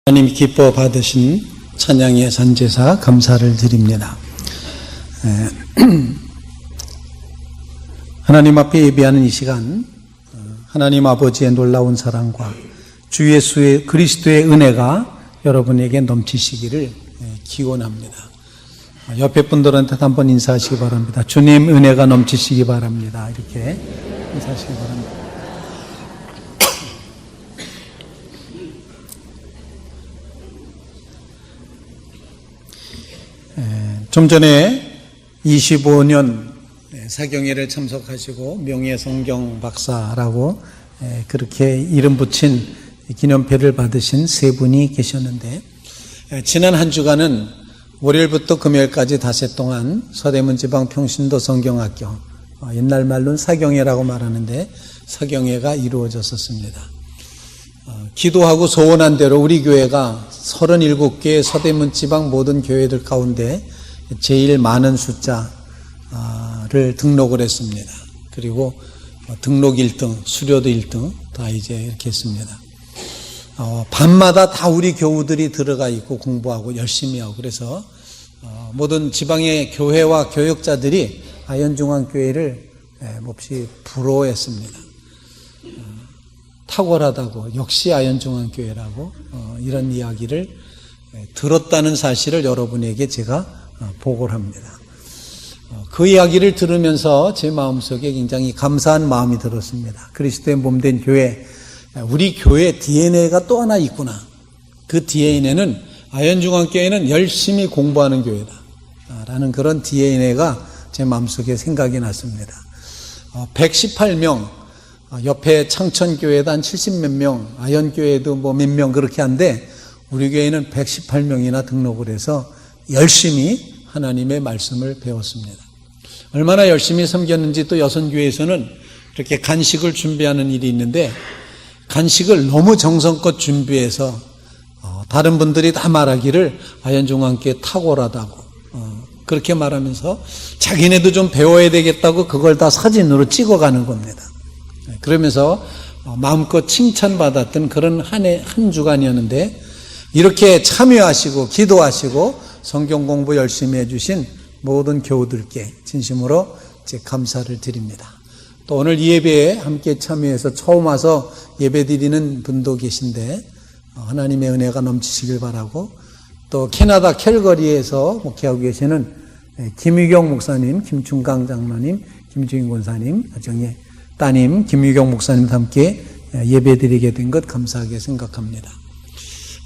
하나님 기뻐 받으신 찬양의 선제사 감사를 드립니다. 하나님 앞에 예배하는 이 시간, 하나님 아버지의 놀라운 사랑과 주 예수의 그리스도의 은혜가 여러분에게 넘치시기를 기원합니다. 옆에 분들한테 한번 인사하시기 바랍니다. 주님 은혜가 넘치시기 바랍니다. 이렇게 인사하시기 바랍니다. 좀 전에 25년 사경회를 참석하시고 명예성경 박사라고 그렇게 이름 붙인 기념패를 받으신 세 분이 계셨는데, 지난 한 주간은 월요일부터 금요일까지 닷새 동안 서대문 지방 평신도 성경학교, 옛날 말로는 사경회라고 말하는데 사경회가 이루어졌었습니다. 기도하고 소원한 대로 우리 교회가 37개의 서대문 지방 모든 교회들 가운데 제일 많은 숫자를 등록을 했습니다. 그리고 등록 1등, 수료도 1등 다 이제 이렇게 했습니다. 밤마다 다 우리 교우들이 들어가 있고 공부하고 열심히 하고, 그래서 모든 지방의 교회와 교역자들이 아현중앙교회를 몹시 부러워했습니다. 탁월하다고, 역시 아현중앙교회라고 이런 이야기를 들었다는 사실을 여러분에게 제가 보고를 합니다. 그 이야기를 들으면서 제 마음속에 굉장히 감사한 마음이 들었습니다. 그리스도의 몸된 교회, 우리 교회 DNA가 또 하나 있구나. 그 DNA는 아현중앙교회는 열심히 공부하는 교회다 라는 그런 DNA가 제 마음속에 생각이 났습니다. 118명, 옆에 창천교회도 한 70몇 명, 아현교회도 뭐 몇 명 그렇게 한데, 우리 교회는 118명이나 등록을 해서 열심히 하나님의 말씀을 배웠습니다. 얼마나 열심히 섬겼는지 또 여선교회에서는 이렇게 간식을 준비하는 일이 있는데, 간식을 너무 정성껏 준비해서 다른 분들이 다 말하기를 아현중앙교회 탁월하다고 그렇게 말하면서 자기네도 좀 배워야 되겠다고 그걸 다 사진으로 찍어가는 겁니다. 그러면서 마음껏 칭찬받았던 그런 한 주간이었는데, 이렇게 참여하시고 기도하시고 성경 공부 열심히 해주신 모든 교우들께 진심으로 제 감사를 드립니다. 또 오늘 이 예배에 함께 참여해서 처음 와서 예배 드리는 분도 계신데 하나님의 은혜가 넘치시길 바라고, 또 캐나다 캘거리에서 목회하고 계시는 김유경 목사님, 김충강 장로님, 김주인 권사님, 가정의 따님 김유경 목사님과 함께 예배 드리게 된 것 감사하게 생각합니다.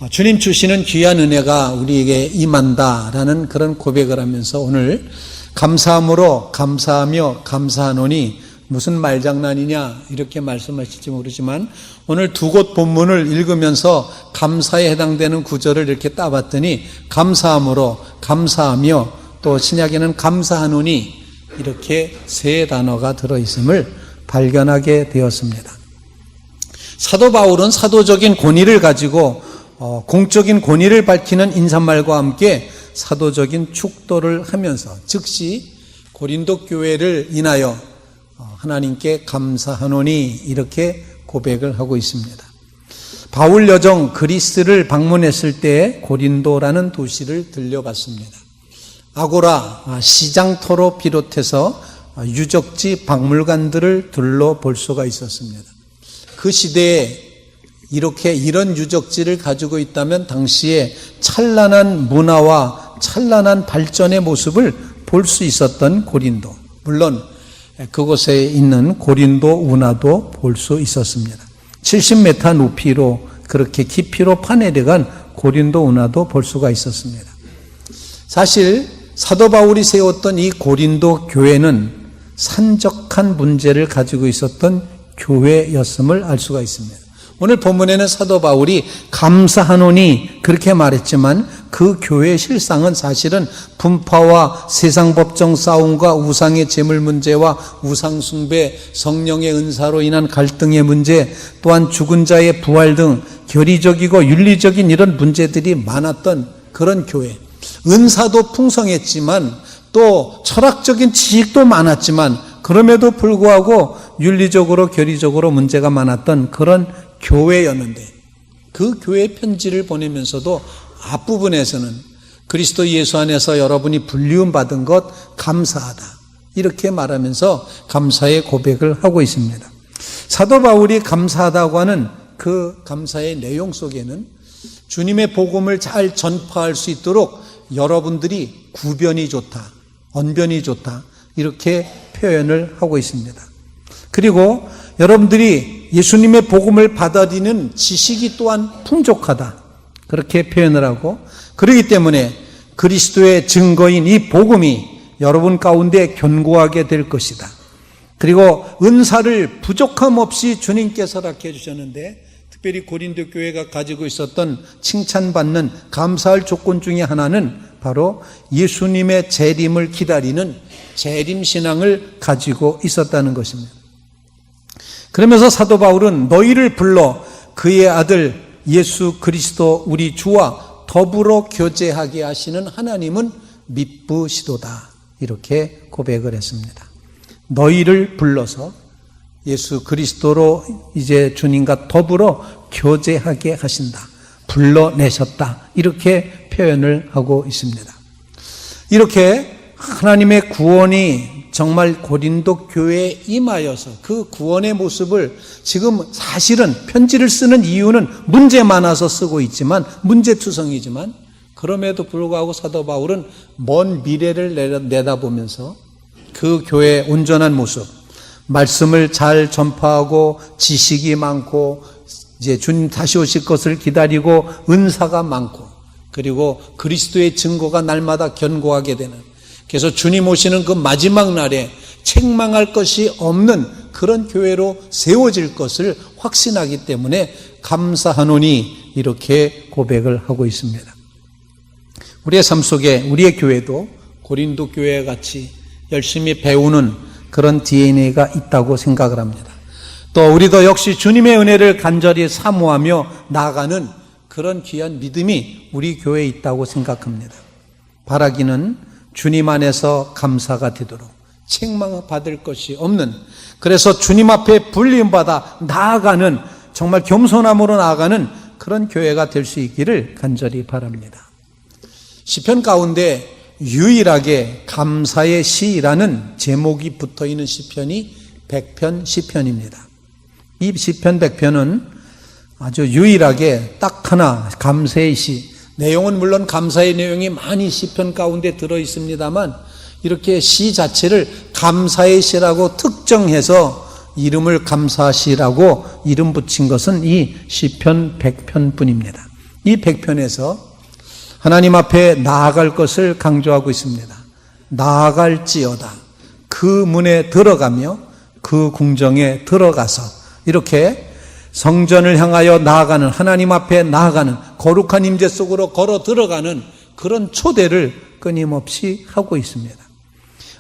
주님 주시는 귀한 은혜가 우리에게 임한다라는 그런 고백을 하면서 오늘 감사함으로 감사하며 감사하노니 무슨 말장난이냐 이렇게 말씀하실지 모르지만, 오늘 두 곳 본문을 읽으면서 감사에 해당되는 구절을 이렇게 따봤더니 감사함으로 감사하며 또 신약에는 감사하노니 이렇게 세 단어가 들어있음을 발견하게 되었습니다. 사도 바울은 사도적인 권위를 가지고 공적인 권위를 밝히는 인사말과 함께 사도적인 축도를 하면서 즉시 고린도 교회를 인하여 하나님께 감사하노니 이렇게 고백을 하고 있습니다. 바울 여정 그리스를 방문했을 때 고린도라는 도시를 들려봤습니다. 아고라, 시장터로 비롯해서 유적지 박물관들을 둘러볼 수가 있었습니다. 그 시대에 이런 유적지를 가지고 있다면 당시에 찬란한 문화와 찬란한 발전의 모습을 볼 수 있었던 고린도, 물론 그곳에 있는 고린도 운하도 볼 수 있었습니다. 70m 높이로 그렇게 깊이로 파내려간 고린도 운하도 볼 수가 있었습니다. 사실 사도 바울이 세웠던 이 고린도 교회는 산적한 문제를 가지고 있었던 교회였음을 알 수가 있습니다. 오늘 본문에는 사도 바울이 감사하노니 그렇게 말했지만 그 교회의 실상은 사실은 분파와 세상 법정 싸움과 우상의 제물 문제와 우상 숭배, 성령의 은사로 인한 갈등의 문제, 또한 죽은 자의 부활 등 결의적이고 윤리적인 이런 문제들이 많았던 그런 교회. 은사도 풍성했지만 또 철학적인 지식도 많았지만 그럼에도 불구하고 윤리적으로 결의적으로 문제가 많았던 그런 교회였는데, 그 교회 편지를 보내면서도 앞부분에서는 그리스도 예수 안에서 여러분이 불리움 받은 것 감사하다, 이렇게 말하면서 감사의 고백을 하고 있습니다. 사도 바울이 감사하다고 하는 그 감사의 내용 속에는 주님의 복음을 잘 전파할 수 있도록 여러분들이 구변이 좋다, 언변이 좋다, 이렇게 표현을 하고 있습니다. 그리고 여러분들이 예수님의 복음을 받아들이는 지식이 또한 풍족하다, 그렇게 표현을 하고, 그렇기 때문에 그리스도의 증거인 이 복음이 여러분 가운데 견고하게 될 것이다. 그리고 은사를 부족함 없이 주님께서 허락해 주셨는데, 특별히 고린도 교회가 가지고 있었던 칭찬받는 감사할 조건 중에 하나는 바로 예수님의 재림을 기다리는 재림신앙을 가지고 있었다는 것입니다. 그러면서 사도 바울은 너희를 불러 그의 아들 예수 그리스도 우리 주와 더불어 교제하게 하시는 하나님은 미쁘시도다, 이렇게 고백을 했습니다. 너희를 불러서 예수 그리스도로 이제 주님과 더불어 교제하게 하신다, 불러내셨다, 이렇게 표현을 하고 있습니다. 이렇게 하나님의 구원이 정말 고린도 교회에 임하여서 그 구원의 모습을 지금 사실은 편지를 쓰는 이유는 문제 많아서 쓰고 있지만, 문제투성이지만, 그럼에도 불구하고 사도 바울은 먼 미래를 내다보면서 그 교회의 온전한 모습, 말씀을 잘 전파하고 지식이 많고 이제 주님 다시 오실 것을 기다리고 은사가 많고, 그리고 그리스도의 증거가 날마다 견고하게 되는, 그래서 주님 오시는 그 마지막 날에 책망할 것이 없는 그런 교회로 세워질 것을 확신하기 때문에 감사하노니, 이렇게 고백을 하고 있습니다. 우리의 삶 속에 우리의 교회도 고린도 교회와 같이 열심히 배우는 그런 DNA가 있다고 생각을 합니다. 또 우리도 역시 주님의 은혜를 간절히 사모하며 나아가는 그런 귀한 믿음이 우리 교회에 있다고 생각합니다. 바라기는 주님 안에서 감사가 되도록 책망받을 것이 없는, 그래서 주님 앞에 불림받아 나아가는, 정말 겸손함으로 나아가는 그런 교회가 될 수 있기를 간절히 바랍니다. 시편 가운데 유일하게 감사의 시라는 제목이 붙어있는 시편이 100편 시편입니다. 이 시편 100편은 아주 유일하게 딱 하나 감사의 시, 내용은 물론 감사의 내용이 많이 시편 가운데 들어있습니다만, 이렇게 시 자체를 감사의 시라고 특정해서 이름을 감사시라고 이름 붙인 것은 이 시편 100편 뿐입니다. 이 100편에서 하나님 앞에 나아갈 것을 강조하고 있습니다. 나아갈지어다, 그 문에 들어가며 그 궁정에 들어가서, 이렇게 성전을 향하여 나아가는, 하나님 앞에 나아가는, 거룩한 임재 속으로 걸어 들어가는 그런 초대를 끊임없이 하고 있습니다.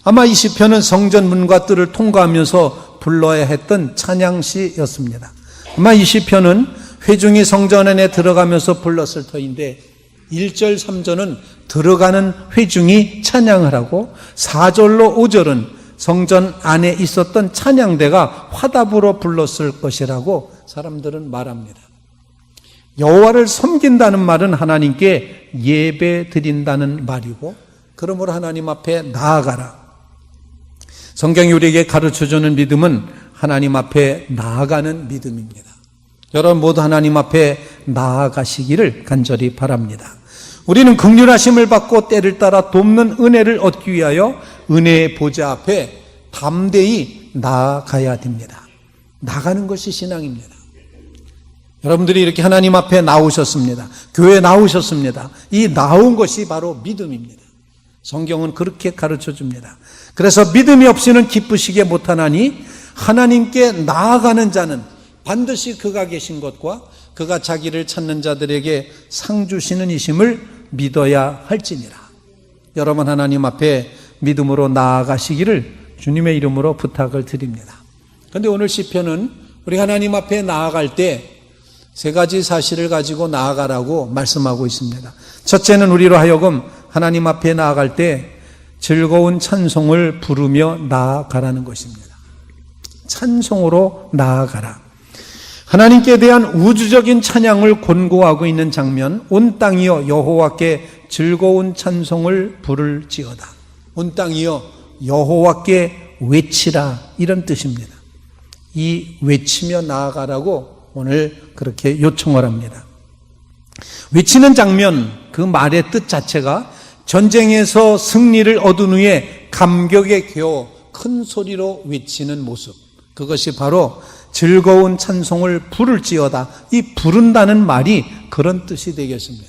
아마 이 시편은 성전 문과 뜰을 통과하면서 불러야 했던 찬양시였습니다. 아마 이 시편은 회중이 성전 안에 들어가면서 불렀을 터인데, 1절 3절은 들어가는 회중이 찬양을 하고, 4절로 5절은 성전 안에 있었던 찬양대가 화답으로 불렀을 것이라고 사람들은 말합니다. 여호와를 섬긴다는 말은 하나님께 예배 드린다는 말이고, 그러므로 하나님 앞에 나아가라. 성경이 우리에게 가르쳐주는 믿음은 하나님 앞에 나아가는 믿음입니다. 여러분 모두 하나님 앞에 나아가시기를 간절히 바랍니다. 우리는 긍휼하심을 받고 때를 따라 돕는 은혜를 얻기 위하여 은혜의 보좌 앞에 담대히 나아가야 됩니다. 나가는 것이 신앙입니다. 여러분들이 이렇게 하나님 앞에 나오셨습니다. 교회에 나오셨습니다. 이 나온 것이 바로 믿음입니다. 성경은 그렇게 가르쳐 줍니다. 그래서 믿음이 없이는 기쁘시게 못하나니 하나님께 나아가는 자는 반드시 그가 계신 것과 그가 자기를 찾는 자들에게 상 주시는 이심을 믿어야 할지니라. 여러분 하나님 앞에 믿음으로 나아가시기를 주님의 이름으로 부탁을 드립니다. 그런데 오늘 시편은 우리 하나님 앞에 나아갈 때 세 가지 사실을 가지고 나아가라고 말씀하고 있습니다. 첫째는 우리로 하여금 하나님 앞에 나아갈 때 즐거운 찬송을 부르며 나아가라는 것입니다. 찬송으로 나아가라. 하나님께 대한 우주적인 찬양을 권고하고 있는 장면, 온 땅이여 여호와께 즐거운 찬송을 부를지어다. 온 땅이여 여호와께 외치라, 이런 뜻입니다. 이 외치며 나아가라고 오늘 그렇게 요청을 합니다. 외치는 장면, 그 말의 뜻 자체가 전쟁에서 승리를 얻은 후에 감격에 겨워 큰 소리로 외치는 모습, 그것이 바로 즐거운 찬송을 부를지어다. 이 부른다는 말이 그런 뜻이 되겠습니다.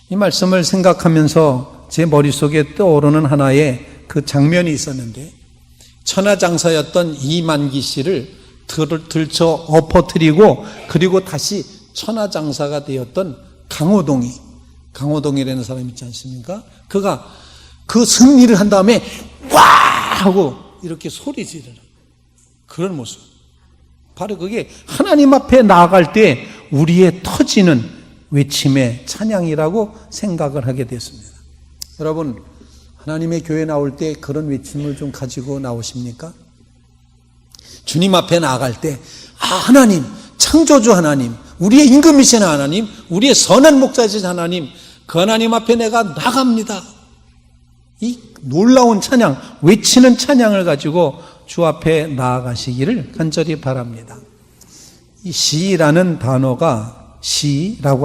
이 말씀을 생각하면서 제 머릿속에 떠오르는 하나의 그 장면이 있었는데, 천하장사였던 이만기 씨를 들쳐 엎어뜨리고 그리고 다시 천하장사가 되었던 강호동이라는 사람이 있지 않습니까? 그가 그 승리를 한 다음에 와 하고 이렇게 소리 지르는 그런 모습, 바로 그게 하나님 앞에 나아갈 때 우리의 터지는 외침의 찬양이라고 생각을 하게 됐습니다. 여러분, 하나님의 교회 나올 때 그런 외침을 좀 가지고 나오십니까? 주님 앞에 나아갈 때, 하나님, 창조주 하나님, 우리의 임금이신 하나님, 우리의 선한 목자이신 하나님, 그 하나님 앞에 내가 나갑니다. 이 놀라운 찬양, 외치는 찬양을 가지고 주 앞에 나아가시기를 간절히 바랍니다. 이 시라고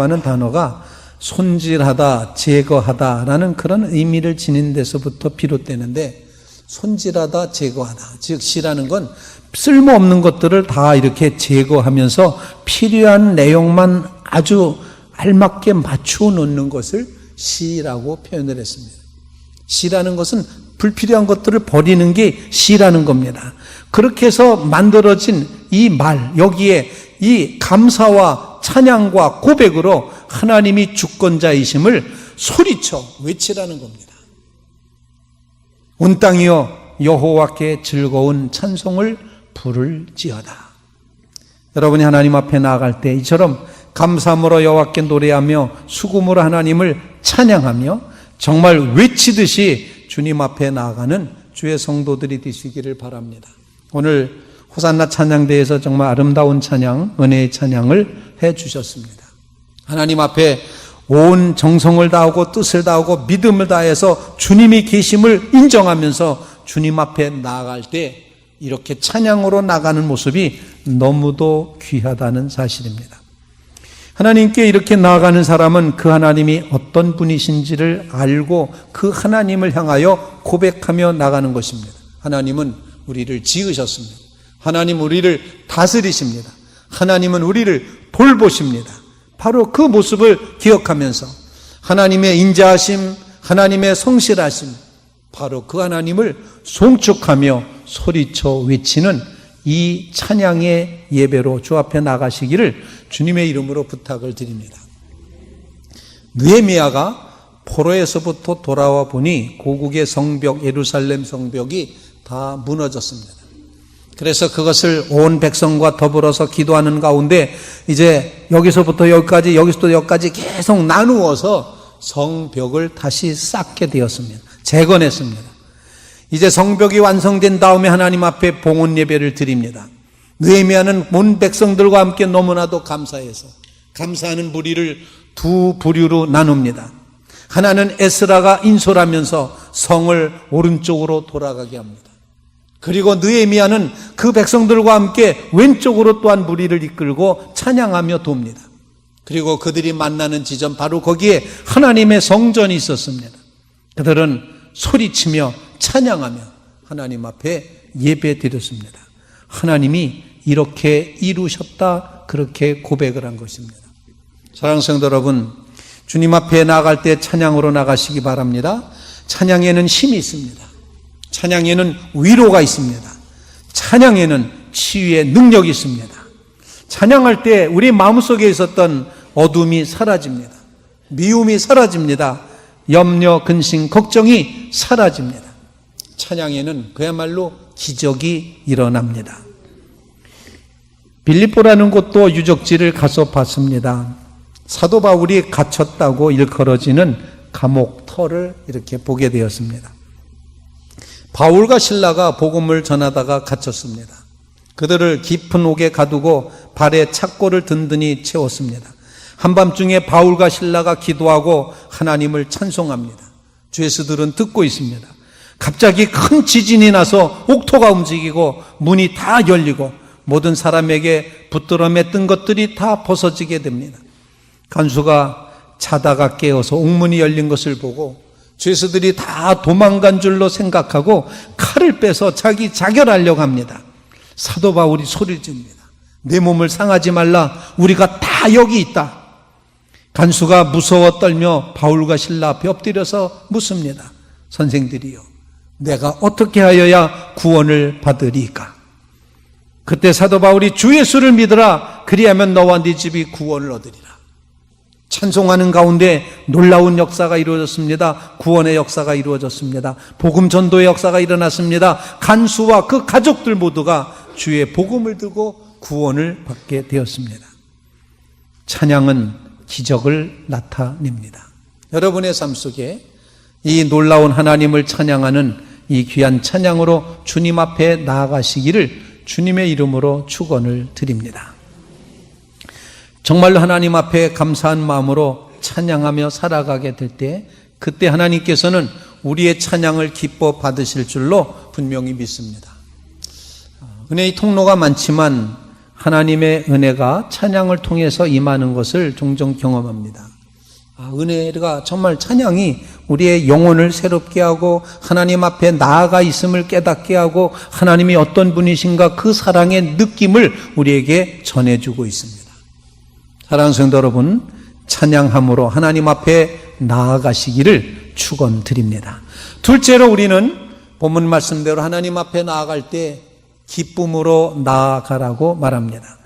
하는 단어가 손질하다, 제거하다라는 그런 의미를 지닌 데서부터 비롯되는데, 손질하다, 제거하다, 즉 시라는 건 쓸모없는 것들을 다 이렇게 제거하면서 필요한 내용만 아주 알맞게 맞추어 놓는 것을 시라고 표현을 했습니다. 시라는 것은 불필요한 것들을 버리는 게 시라는 겁니다. 그렇게 해서 만들어진 이 말, 여기에 이 감사와 찬양과 고백으로 하나님이 주권자이심을 소리쳐 외치라는 겁니다. 온 땅이여 여호와께 즐거운 찬송을 부를지어다. 여러분이 하나님 앞에 나아갈 때 이처럼 감사함으로 여호와께 노래하며 수금으로 하나님을 찬양하며 정말 외치듯이 주님 앞에 나아가는 주의 성도들이 되시기를 바랍니다. 오늘 호산나 찬양대에서 정말 아름다운 찬양, 은혜의 찬양을 해 주셨습니다. 하나님 앞에 온 정성을 다하고 뜻을 다하고 믿음을 다해서 주님이 계심을 인정하면서 주님 앞에 나아갈 때 이렇게 찬양으로 나가는 모습이 너무도 귀하다는 사실입니다. 하나님께 이렇게 나아가는 사람은 그 하나님이 어떤 분이신지를 알고 그 하나님을 향하여 고백하며 나가는 것입니다. 하나님은 우리를 지으셨습니다. 하나님 우리를 다스리십니다. 하나님은 우리를 돌보십니다. 바로 그 모습을 기억하면서 하나님의 인자하심, 하나님의 성실하심, 바로 그 하나님을 송축하며 소리쳐 외치는 이 찬양의 예배로 주 앞에 나가시기를 주님의 이름으로 부탁을 드립니다. 느헤미야가 포로에서부터 돌아와 보니 고국의 성벽, 예루살렘 성벽이 다 무너졌습니다. 그래서 그것을 온 백성과 더불어서 기도하는 가운데 이제 여기서부터 여기까지, 여기서부터 여기까지 계속 나누어서 성벽을 다시 쌓게 되었습니다. 재건했습니다. 이제 성벽이 완성된 다음에 하나님 앞에 봉헌 예배를 드립니다. 느헤미야는 온 백성들과 함께 너무나도 감사해서 감사하는 무리를 두 부류로 나눕니다. 하나는 에스라가 인솔하면서 성을 오른쪽으로 돌아가게 합니다. 그리고 느헤미야는 그 백성들과 함께 왼쪽으로 또한 무리를 이끌고 찬양하며 돕니다. 그리고 그들이 만나는 지점, 바로 거기에 하나님의 성전이 있었습니다. 그들은 소리치며 찬양하며 하나님 앞에 예배 드렸습니다. 하나님이 이렇게 이루셨다, 그렇게 고백을 한 것입니다. 사랑하는 성도 여러분, 주님 앞에 나갈 때 찬양으로 나가시기 바랍니다. 찬양에는 힘이 있습니다. 찬양에는 위로가 있습니다. 찬양에는 치유의 능력이 있습니다. 찬양할 때 우리 마음속에 있었던 어둠이 사라집니다. 미움이 사라집니다. 염려, 근심, 걱정이 사라집니다. 찬양에는 그야말로 기적이 일어납니다. 빌립보라는 곳도 유적지를 가서 봤습니다. 사도 바울이 갇혔다고 일컬어지는 감옥 터를 이렇게 보게 되었습니다. 바울과 실라가 복음을 전하다가 갇혔습니다. 그들을 깊은 옥에 가두고 발에 착고를 든든히 채웠습니다. 한밤중에 바울과 실라가 기도하고 하나님을 찬송합니다. 죄수들은 듣고 있습니다. 갑자기 큰 지진이 나서 옥토가 움직이고 문이 다 열리고 모든 사람에게 붙들어 맸던 것들이 다 벗어지게 됩니다. 간수가 자다가 깨어서 옥문이 열린 것을 보고 죄수들이 다 도망간 줄로 생각하고 칼을 빼서 자기 자결하려고 합니다. 사도 바울이 소리를 지릅니다. 내 몸을 상하지 말라. 우리가 다 여기 있다. 간수가 무서워 떨며 바울과 실라 앞에 엎드려서 묻습니다. 선생들이요, 내가 어떻게 하여야 구원을 받으리까? 그때 사도 바울이 주 예수를 믿으라. 그리하면 너와 네 집이 구원을 얻으리라. 찬송하는 가운데 놀라운 역사가 이루어졌습니다. 구원의 역사가 이루어졌습니다. 복음 전도의 역사가 일어났습니다. 간수와 그 가족들 모두가 주의 복음을 들고 구원을 받게 되었습니다. 찬양은 기적을 나타냅니다. 여러분의 삶 속에 이 놀라운 하나님을 찬양하는 이 귀한 찬양으로 주님 앞에 나아가시기를 주님의 이름으로 축원을 드립니다. 정말로 하나님 앞에 감사한 마음으로 찬양하며 살아가게 될 때 그때 하나님께서는 우리의 찬양을 기뻐 받으실 줄로 분명히 믿습니다. 은혜의 통로가 많지만 하나님의 은혜가 찬양을 통해서 임하는 것을 종종 경험합니다. 은혜가 정말 찬양이 우리의 영혼을 새롭게 하고 하나님 앞에 나아가 있음을 깨닫게 하고 하나님이 어떤 분이신가 그 사랑의 느낌을 우리에게 전해주고 있습니다. 사랑하는 성도 여러분, 찬양함으로 하나님 앞에 나아가시기를 축원드립니다. 둘째로 우리는 본문 말씀대로 하나님 앞에 나아갈 때 기쁨으로 나아가라고 말합니다.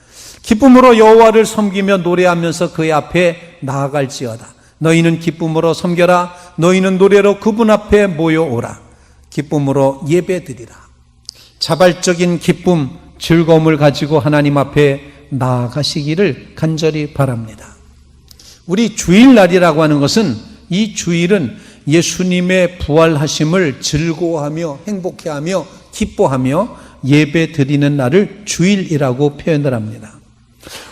기쁨으로 여호와를 섬기며 노래하면서 그의 앞에 나아갈지어다. 너희는 기쁨으로 섬겨라. 너희는 노래로 그분 앞에 모여오라. 기쁨으로 예배드리라. 자발적인 기쁨, 즐거움을 가지고 하나님 앞에 나아가시기를 간절히 바랍니다. 우리 주일날이라고 하는 것은 이 주일은 예수님의 부활하심을 즐거워하며 행복해하며 기뻐하며 예배 드리는 날을 주일이라고 표현을 합니다.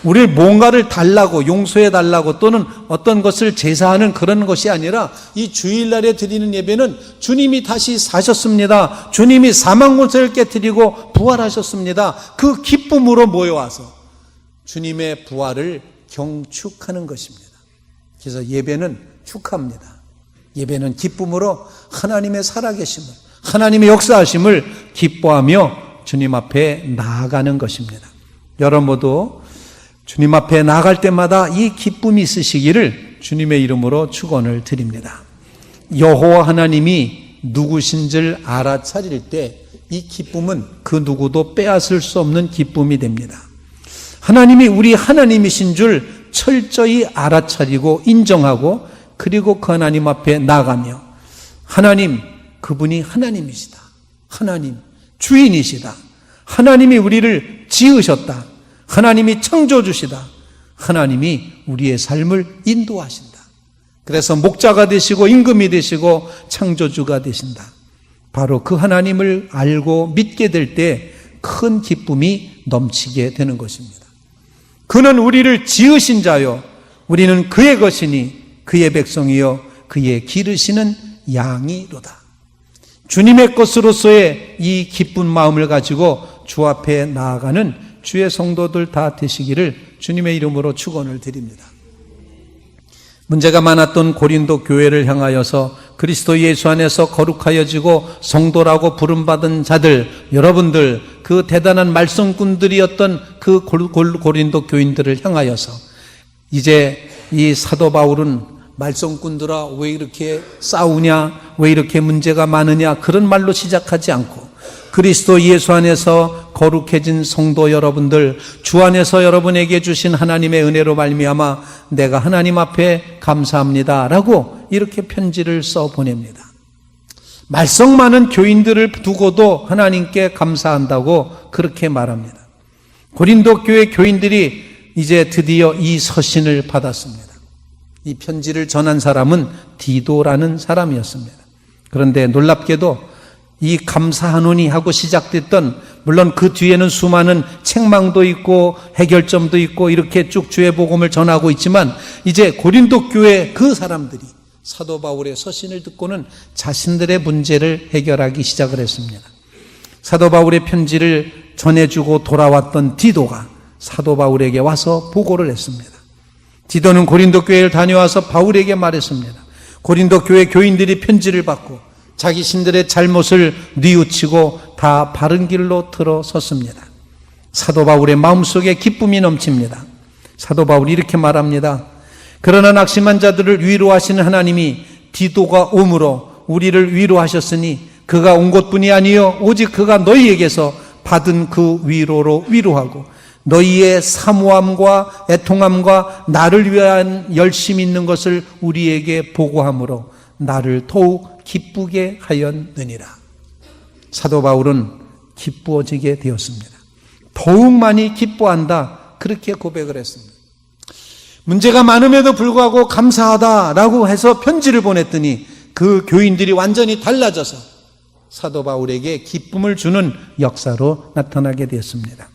우리를 뭔가를 달라고 용서해 달라고 또는 어떤 것을 제사하는 그런 것이 아니라 이 주일날에 드리는 예배는 주님이 다시 사셨습니다. 주님이 사망권세를 깨뜨리고 부활하셨습니다. 그 기쁨으로 모여와서 주님의 부활을 경축하는 것입니다. 그래서 예배는 축하합니다. 예배는 기쁨으로 하나님의 살아계심을, 하나님의 역사하심을 기뻐하며 주님 앞에 나아가는 것입니다. 여러분 모두 주님 앞에 나아갈 때마다 이 기쁨이 있으시기를 주님의 이름으로 축원을 드립니다. 여호와 하나님이 누구신 줄 알아차릴 때 이 기쁨은 그 누구도 빼앗을 수 없는 기쁨이 됩니다. 하나님이 우리 하나님이신 줄 철저히 알아차리고 인정하고 그리고 그 하나님 앞에 나가며 하나님, 그분이 하나님이시다. 하나님, 주인이시다. 하나님이 우리를 지으셨다. 하나님이 창조주시다. 하나님이 우리의 삶을 인도하신다. 그래서 목자가 되시고 임금이 되시고 창조주가 되신다. 바로 그 하나님을 알고 믿게 될 때 큰 기쁨이 넘치게 되는 것입니다. 그는 우리를 지으신 자요 우리는 그의 것이니 그의 백성이요 그의 기르시는 양이로다. 주님의 것으로서의 이 기쁜 마음을 가지고 주 앞에 나아가는 주의 성도들 다 되시기를 주님의 이름으로 축원을 드립니다. 문제가 많았던 고린도 교회를 향하여서 그리스도 예수 안에서 거룩하여지고 성도라고 부름받은 자들, 여러분들 그 대단한 말썽꾼들이었던 그 고린도 교인들을 향하여서 이제 이 사도 바울은 말썽꾼들아 왜 이렇게 싸우냐, 왜 이렇게 문제가 많으냐 그런 말로 시작하지 않고 그리스도 예수 안에서 거룩해진 성도 여러분들, 주 안에서 여러분에게 주신 하나님의 은혜로 말미암아 내가 하나님 앞에 감사합니다라고 이렇게 편지를 써 보냅니다. 말썽 많은 교인들을 두고도 하나님께 감사한다고 그렇게 말합니다. 고린도 교회 교인들이 이제 드디어 이 서신을 받았습니다. 이 편지를 전한 사람은 디도라는 사람이었습니다. 그런데 놀랍게도 이 감사하노니 하고 시작됐던 물론 그 뒤에는 수많은 책망도 있고 해결점도 있고 이렇게 쭉 주의 복음을 전하고 있지만 이제 고린도 교회 그 사람들이 사도 바울의 서신을 듣고는 자신들의 문제를 해결하기 시작을 했습니다. 사도 바울의 편지를 전해주고 돌아왔던 디도가 사도 바울에게 와서 보고를 했습니다. 디도는 고린도 교회를 다녀와서 바울에게 말했습니다. 고린도 교회 교인들이 편지를 받고 자기 신들의 잘못을 뉘우치고 다 바른 길로 들어섰습니다. 사도 바울의 마음속에 기쁨이 넘칩니다. 사도 바울이 이렇게 말합니다. 그러나 낙심한 자들을 위로하시는 하나님이 디도가 옴으로 우리를 위로하셨으니 그가 온 것뿐이 아니요 오직 그가 너희에게서 받은 그 위로로 위로하고 너희의 사모함과 애통함과 나를 위한 열심 있는 것을 우리에게 보고함으로 나를 더욱 기쁘게 하였느니라. 사도 바울은 기쁘어지게 되었습니다. 더욱 많이 기뻐한다, 그렇게 고백을 했습니다. 문제가 많음에도 불구하고 감사하다라고 해서 편지를 보냈더니 그 교인들이 완전히 달라져서 사도 바울에게 기쁨을 주는 역사로 나타나게 되었습니다.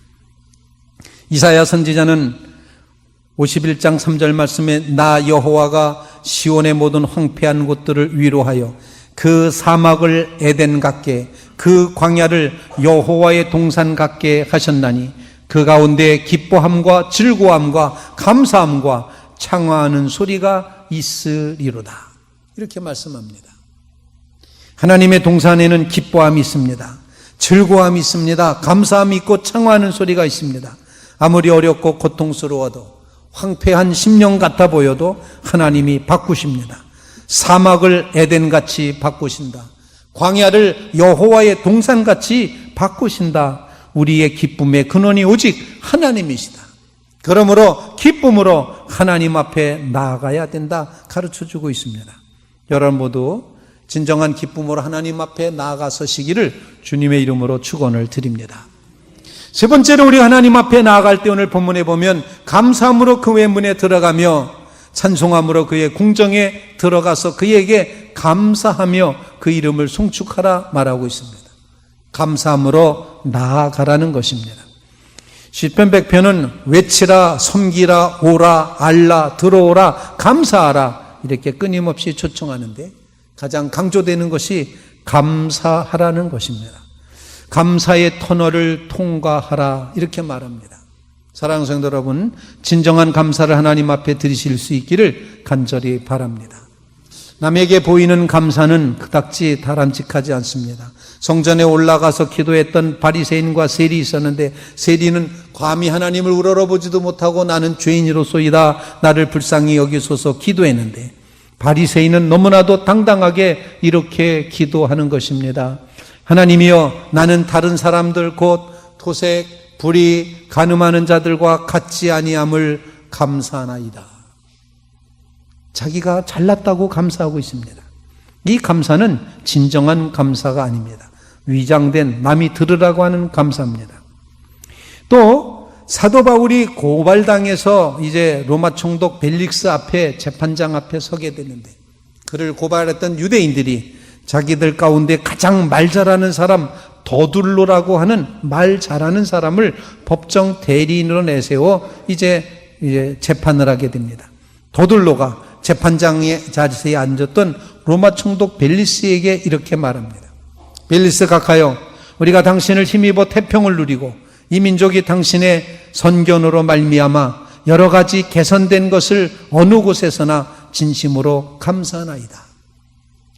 이사야 선지자는 51장 3절 말씀에 나 여호와가 시온의 모든 황폐한 곳들을 위로하여 그 사막을 에덴 같게 그 광야를 여호와의 동산 같게 하셨나니 그 가운데 기뻐함과 즐거움과 감사함과 창화하는 소리가 있으리로다. 이렇게 말씀합니다. 하나님의 동산에는 기뻐함이 있습니다. 즐거움이 있습니다. 감사함이 있고 창화하는 소리가 있습니다. 아무리 어렵고 고통스러워도 황폐한 심령 같아 보여도 하나님이 바꾸십니다. 사막을 에덴같이 바꾸신다. 광야를 여호와의 동산같이 바꾸신다. 우리의 기쁨의 근원이 오직 하나님이시다. 그러므로 기쁨으로 하나님 앞에 나아가야 된다 가르쳐주고 있습니다. 여러분 모두 진정한 기쁨으로 하나님 앞에 나아가서시기를 주님의 이름으로 축원을 드립니다. 세 번째로 우리 하나님 앞에 나아갈 때 오늘 본문에 보면 감사함으로 그 외문에 들어가며 찬송함으로 그의 궁정에 들어가서 그에게 감사하며 그 이름을 송축하라 말하고 있습니다. 감사함으로 나아가라는 것입니다. 시편 100편은 외치라, 섬기라, 오라, 알라, 들어오라, 감사하라 이렇게 끊임없이 초청하는데 가장 강조되는 것이 감사하라는 것입니다. 감사의 터널을 통과하라 이렇게 말합니다. 사랑하는 성도 여러분, 진정한 감사를 하나님 앞에 드리실 수 있기를 간절히 바랍니다. 남에게 보이는 감사는 그닥지 다람직하지 않습니다. 성전에 올라가서 기도했던 바리새인과 세리 있었는데 세리는 감히 하나님을 우러러보지도 못하고 나는 죄인이로소이다 나를 불쌍히 여기소서 기도했는데 바리새인은 너무나도 당당하게 이렇게 기도하는 것입니다. 하나님이여 나는 다른 사람들 곧 토색, 불의, 간음하는 자들과 같지 아니함을 감사하나이다. 자기가 잘났다고 감사하고 있습니다. 이 감사는 진정한 감사가 아닙니다. 위장된 남이 들으라고 하는 감사입니다. 또 사도 바울이 고발당해서 이제 로마 총독 벨릭스 앞에 재판장 앞에 서게 되는데 그를 고발했던 유대인들이 자기들 가운데 가장 말 잘하는 사람 더둘로라고 하는 말 잘하는 사람을 법정 대리인으로 내세워 이제 재판을 하게 됩니다. 더둘로가 재판장의 자리에 앉았던 로마 총독 벨리스에게 이렇게 말합니다. 벨리스 각하여 우리가 당신을 힘입어 태평을 누리고 이 민족이 당신의 선견으로 말미암아 여러 가지 개선된 것을 어느 곳에서나 진심으로 감사하나이다.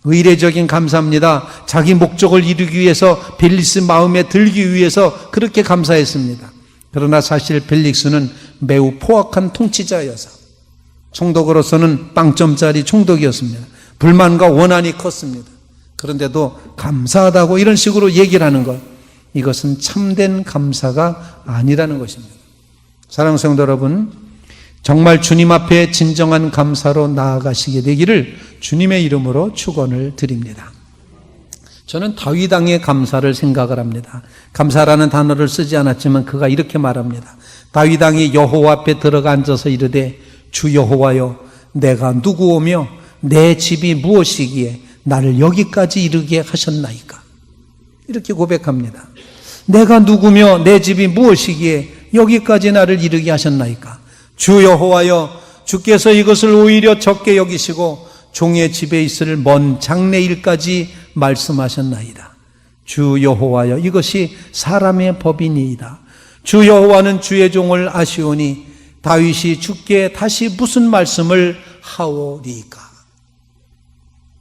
의례적인 감사입니다. 자기 목적을 이루기 위해서 벨리스 마음에 들기 위해서 그렇게 감사했습니다. 그러나 사실 벨릭스는 매우 포악한 통치자여서 총독으로서는 빵점짜리 총독이었습니다. 불만과 원한이 컸습니다. 그런데도 감사하다고 이런 식으로 얘기를 하는 것, 이것은 참된 감사가 아니라는 것입니다. 사랑하는 성도 여러분, 정말 주님 앞에 진정한 감사로 나아가시게 되기를 주님의 이름으로 축원을 드립니다. 저는 다윗 왕의 감사를 생각을 합니다. 감사라는 단어를 쓰지 않았지만 그가 이렇게 말합니다. 다윗 왕이 여호와 앞에 들어가 앉아서 이르되 주 여호와여 내가 누구오며 내 집이 무엇이기에 나를 여기까지 이르게 하셨나이까. 이렇게 고백합니다. 내가 누구며 내 집이 무엇이기에 여기까지 나를 이르게 하셨나이까? 주 여호와여, 주께서 이것을 오히려 적게 여기시고 종의 집에 있을 먼 장래일까지 말씀하셨나이다. 주 여호와여, 이것이 사람의 법이니이다. 주 여호와는 주의 종을 아시오니 다윗이 주께 다시 무슨 말씀을 하오리까?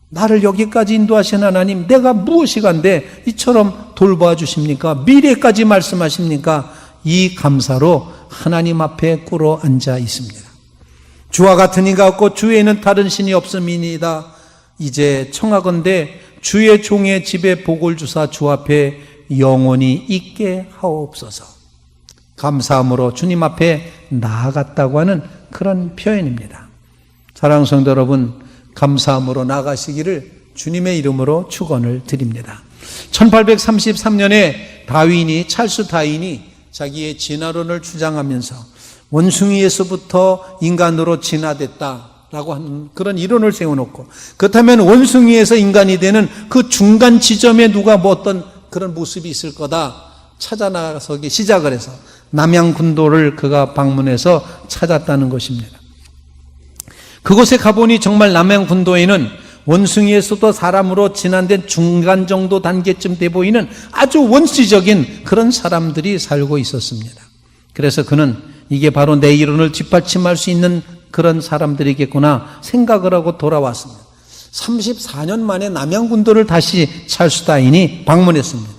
나를 여기까지 인도하신 하나님, 내가 무엇이간데 이처럼 돌보아 주십니까? 미래까지 말씀하십니까? 이 감사로 하나님 앞에 꿇어 앉아 있습니다. 주와 같은 이가 없고 주에는 다른 신이 없음이니이다. 이제 청하건대 주의 종의 집에 복을 주사 주 앞에 영원히 있게 하옵소서. 감사함으로 주님 앞에 나아갔다고 하는 그런 표현입니다. 사랑하는 성도 여러분, 감사함으로 나가시기를 주님의 이름으로 축원을 드립니다. 1833년에 찰스 다윈이 자기의 진화론을 주장하면서 원숭이에서부터 인간으로 진화됐다라고 하는 그런 이론을 세워놓고, 그렇다면 원숭이에서 인간이 되는 그 중간 지점에 누가 뭐 어떤 그런 모습이 있을 거다 찾아나서기 시작을 해서 남양군도를 그가 방문해서 찾았다는 것입니다. 그곳에 가보니 정말 남양군도에는 원숭이에서도 사람으로 진화된 중간 정도 단계쯤 돼 보이는 아주 원시적인 그런 사람들이 살고 있었습니다. 그래서 그는 이게 바로 내 이론을 뒷받침할 수 있는 그런 사람들이겠구나 생각을 하고 돌아왔습니다. 34년 만에 남양군도를 다시 찰스 다윈이 방문했습니다.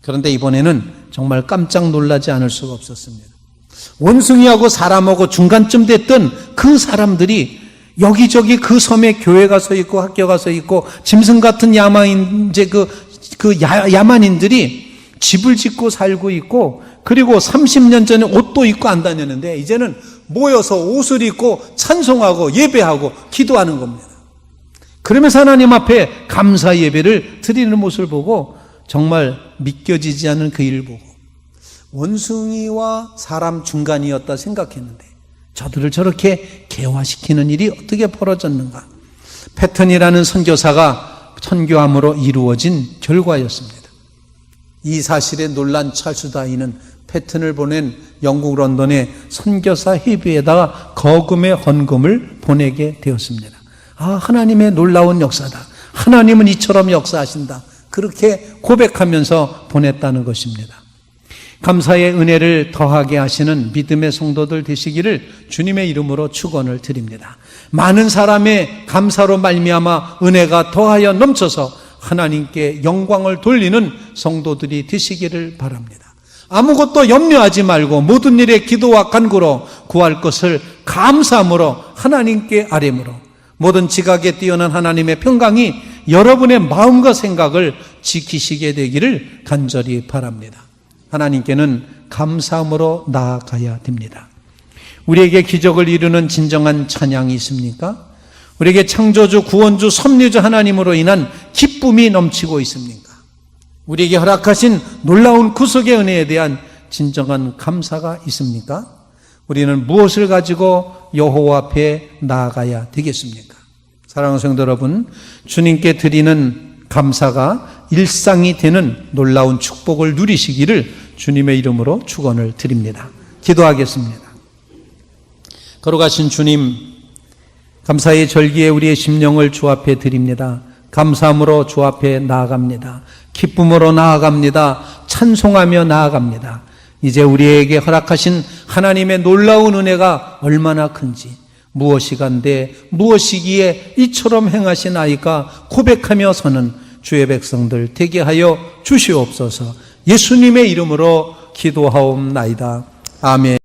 그런데 이번에는 정말 깜짝 놀라지 않을 수가 없었습니다. 원숭이하고 사람하고 중간쯤 됐던 그 사람들이 여기저기 그 섬에 교회가 서 있고 학교가 서 있고 짐승 같은 야만인들이 집을 짓고 살고 있고, 그리고 30년 전에 옷도 입고 안 다녔는데 이제는 모여서 옷을 입고 찬송하고 예배하고 기도하는 겁니다. 그러면서 하나님 앞에 감사 예배를 드리는 모습을 보고 정말 믿겨지지 않는 그 일을 보고 원숭이와 사람 중간이었다 생각했는데 저들을 저렇게 개화시키는 일이 어떻게 벌어졌는가? 패턴이라는 선교사가 선교함으로 이루어진 결과였습니다. 이 사실에 놀란 찰스 다윈은 패턴을 보낸 영국 런던의 선교사 협의회에다가 거금의 헌금을 보내게 되었습니다. 하나님의 놀라운 역사다. 하나님은 이처럼 역사하신다. 그렇게 고백하면서 보냈다는 것입니다. 감사의 은혜를 더하게 하시는 믿음의 성도들 되시기를 주님의 이름으로 축원을 드립니다. 많은 사람의 감사로 말미암아 은혜가 더하여 넘쳐서 하나님께 영광을 돌리는 성도들이 되시기를 바랍니다. 아무것도 염려하지 말고 모든 일에 기도와 간구로 구할 것을 감사함으로 하나님께 아뢰므로 모든 지각에 뛰어난 하나님의 평강이 여러분의 마음과 생각을 지키시게 되기를 간절히 바랍니다. 하나님께는 감사함으로 나아가야 됩니다. 우리에게 기적을 이루는 진정한 찬양이 있습니까? 우리에게 창조주, 구원주, 섭리주 하나님으로 인한 기쁨이 넘치고 있습니까? 우리에게 허락하신 놀라운 구속의 은혜에 대한 진정한 감사가 있습니까? 우리는 무엇을 가지고 여호와 앞에 나아가야 되겠습니까? 사랑하는 성도 여러분, 주님께 드리는 감사가 일상이 되는 놀라운 축복을 누리시기를 주님의 이름으로 축원을 드립니다. 기도하겠습니다. 걸어가신 주님, 감사의 절기에 우리의 심령을 주 앞에 드립니다. 감사함으로 주 앞에 나아갑니다. 기쁨으로 나아갑니다. 찬송하며 나아갑니다. 이제 우리에게 허락하신 하나님의 놀라운 은혜가 얼마나 큰지, 무엇이간데 무엇이기에 이처럼 행하시나이까 고백하며 서는 주의 백성들 되게 하여 주시옵소서. 예수님의 이름으로 기도하옵나이다. 아멘.